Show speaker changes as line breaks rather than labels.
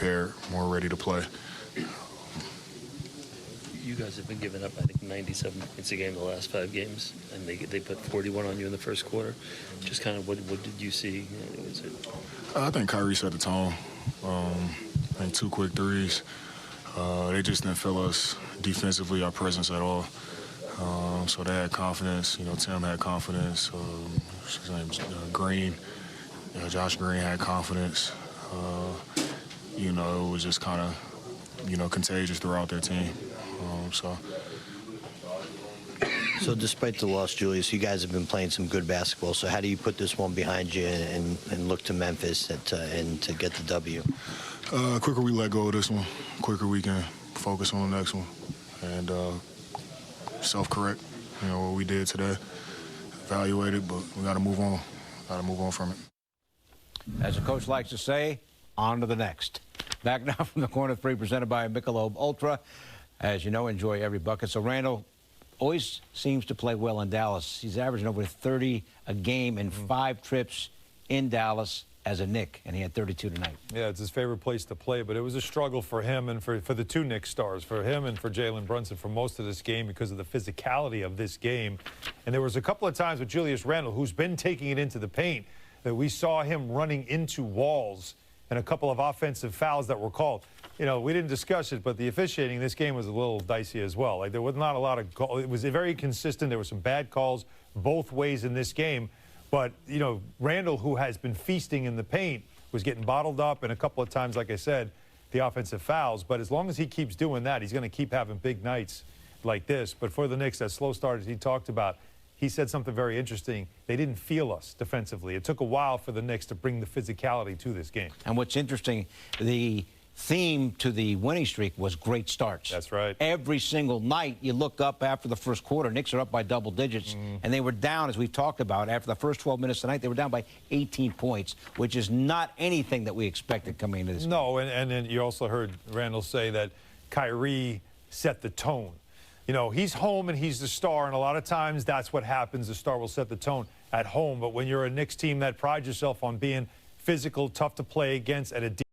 prepared, more ready to play.
You guys have been giving up, I think, 97 points a game the last 5 games, and they put 41 on you in the first quarter. Just kind of what did you see? Was it...
I think Kyrie set the tone. I think 2 quick threes. They just didn't feel us defensively, our presence at all. So they had confidence. You know, Tim had confidence. His name's Green. Josh Green had confidence. You know, it was just kind of, you know, contagious throughout their team.
So despite the loss, Julius, you guys have been playing some good basketball. So how do you put this one behind you and look to Memphis and to get the W?
Quicker we let go of this one, quicker we can focus on the next one and self-correct, you know, what we did today. Evaluate it, but we got to move on. Got to move on from it.
As the coach likes to say, on to the next. Back now from the corner 3, presented by Michelob Ultra. As you know, enjoy every bucket. So Randle always seems to play well in Dallas. He's averaging over 30 a game in 5 trips in Dallas as a Knick, and he had 32 tonight.
Yeah, it's his favorite place to play, but it was a struggle for him and for the 2 Knicks stars, for him and for Jalen Brunson for most of this game because of the physicality of this game. And there was a couple of times with Julius Randle, who's been taking it into the paint, that we saw him running into walls and a couple of offensive fouls that were called. You know, we didn't discuss it, but the officiating in this game was a little dicey as well. Like, there was not a lot of calls. It was very consistent. There were some bad calls both ways in this game. But, you know, Randle, who has been feasting in the paint, was getting bottled up, and a couple of times, like I said, the offensive fouls. But as long as he keeps doing that, he's going to keep having big nights like this. But for the Knicks, that slow start, as he talked about, he said something very interesting. They didn't feel us defensively. It took a while for the Knicks to bring the physicality to this game.
And what's interesting, the theme to the winning streak was great starts.
That's right.
Every single night, you look up after the first quarter, Knicks are up by double digits, and they were down, as we've talked about, after the first 12 minutes tonight, they were down by 18 points, which is not anything that we expected coming into this game.
No, and then you also heard Randle say that Kyrie set the tone. You know, he's home and he's the star, and a lot of times that's what happens. The star will set the tone at home. But when you're a Knicks team that prides yourself on being physical, tough to play against at a